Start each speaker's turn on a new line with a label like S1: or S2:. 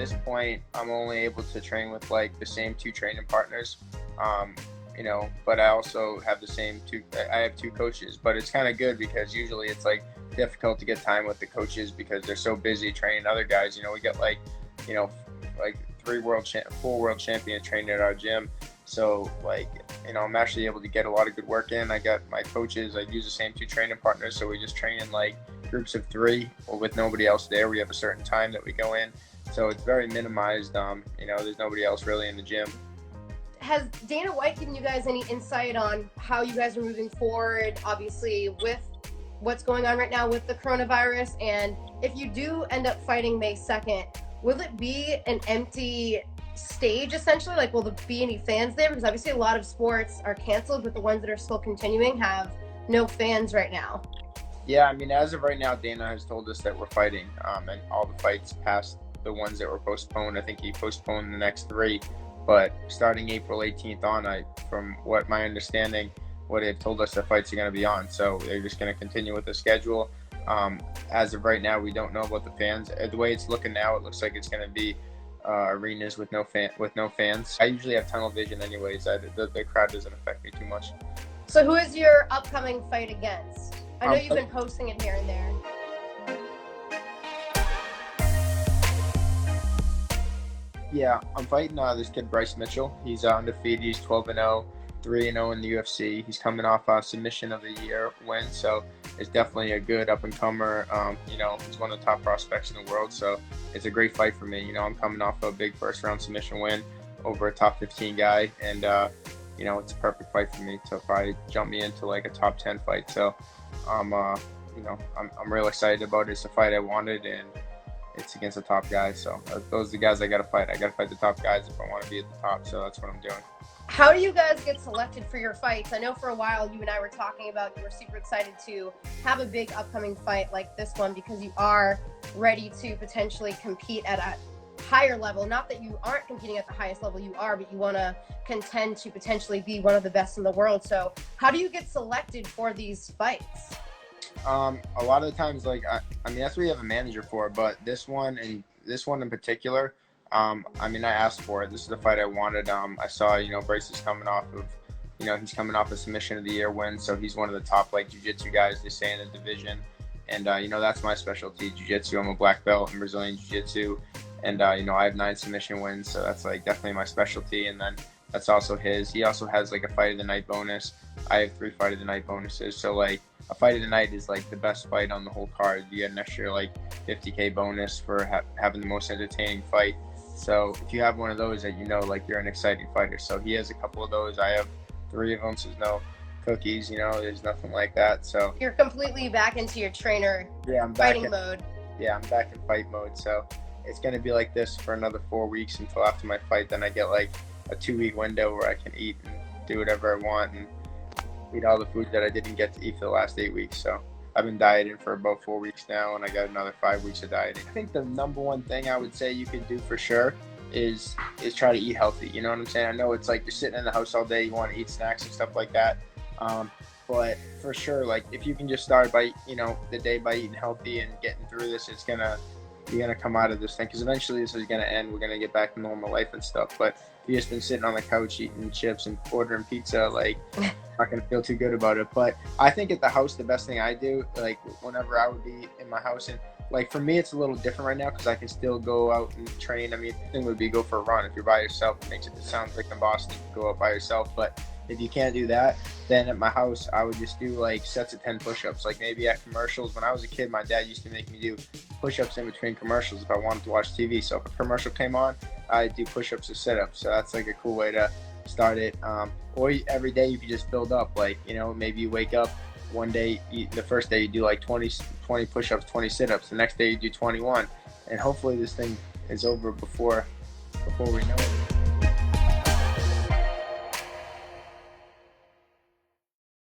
S1: this point, I'm only able to train with like the same 2 training partners. But I also have I have 2 coaches, but it's kind of good because usually it's like difficult to get time with the coaches because they're so busy training other guys. We get like 4 world champions training at our gym. So I'm actually able to get a lot of good work in. I got my coaches, I use the same 2 training partners. So we just train in like groups of 3 or with nobody else there. We have a certain time that we go in. So it's very minimized. There's nobody else really in the gym.
S2: Has Dana White given you guys any insight on how you guys are moving forward, obviously with what's going on right now with the coronavirus? And if you do end up fighting May 2nd, will it be an empty stage essentially? Like, will there be any fans there? Because obviously a lot of sports are canceled, but the ones that are still continuing have no fans right now.
S1: Yeah, as of right now, Dana has told us that we're fighting, and all the fights past the ones that were postponed. I think he postponed the next 3. But starting April 18th on, from what my understanding, what they've told us, the fights are going to be on. So they're just going to continue with the schedule. As of right now, we don't know about the fans. The way it's looking now, it looks like it's going to be arenas with no fans. I usually have tunnel vision anyways. The crowd doesn't affect me too much.
S2: So who is your upcoming fight against? I know you've been posting it here and there.
S1: Yeah, I'm fighting this kid Bryce Mitchell. He's undefeated. He's 12-0, 3-0 in the UFC. He's coming off a submission of the year win, so it's definitely a good up-and-comer. He's one of the top prospects in the world, so it's a great fight for me. I'm coming off a big first-round submission win over a top 15 guy, and it's a perfect fight for me to probably jump me into like a top 10 fight. So I'm real excited about it. It's a fight I wanted, and it's against a top guy. So those are the guys I got to fight. I got to fight the top guys if I want to be at the top. So that's what I'm doing.
S2: How do you guys get selected for your fights? I know for a while you and I were talking about you were super excited to have a big upcoming fight like this one because you are ready to potentially compete at a higher level. Not that you aren't competing at the highest level you are, but you want to contend to potentially be one of the best in the world. So how do you get selected for these fights?
S1: A lot of the times, that's what you have a manager for, but this one in particular, I asked for it. This is the fight I wanted. I saw, Bryce is coming off of, he's coming off a submission of the year win, so he's one of the top, jiu-jitsu guys, they say, in the division, and, that's my specialty, jiu-jitsu. I'm a black belt in Brazilian jiu-jitsu, and, I have 9 submission wins, so that's, definitely my specialty, and then that's also his. He also has, a fight of the night bonus. I have 3 fight of the night bonuses, so, a fight of the night is the best fight on the whole card. You get an extra $50K bonus for having the most entertaining fight. So if you have one of those that you're an exciting fighter. So he has a couple of those. I have 3 of them. So there's no cookies. There's nothing like that. So
S2: you're completely back into your trainer.
S1: Yeah, I'm back
S2: fighting mode.
S1: Yeah, I'm back in fight mode. So it's gonna be like this for another 4 weeks until after my fight. Then I get a 2-week window where I can eat and do whatever I want and eat all the food that I didn't get to eat for the last 8 weeks. So I've been dieting for about 4 weeks now, and I got another 5 weeks of dieting. I think the number one thing I would say you could do for sure is try to eat healthy. You know what I'm saying? I know it's you're sitting in the house all day, you want to eat snacks and stuff like that. But for sure, if you can just start by, the day by eating healthy and getting through this, you're gonna come out of this thing, because eventually this is gonna end. We're gonna get back to normal life and stuff. But if you've just been sitting on the couch eating chips and ordering pizza, not gonna feel too good about it. But I think at the house, the best thing I do, whenever I would be in my house, and for me, it's a little different right now because I can still go out and train. The thing would be go for a run. If you're by yourself, it sounds like in Boston, you can go out by yourself. But if you can't do that, then at my house, I would just do sets of 10 push-ups. Maybe at commercials. When I was a kid, my dad used to make me do push-ups in between commercials if I wanted to watch TV. So if a commercial came on, I'd do push-ups or sit-ups. So that's a cool way to start it. Or every day you could just build up. Maybe you wake up one day, the first day you do 20 push-ups, 20 sit-ups. The next day you do 21. And hopefully this thing is over before we know it.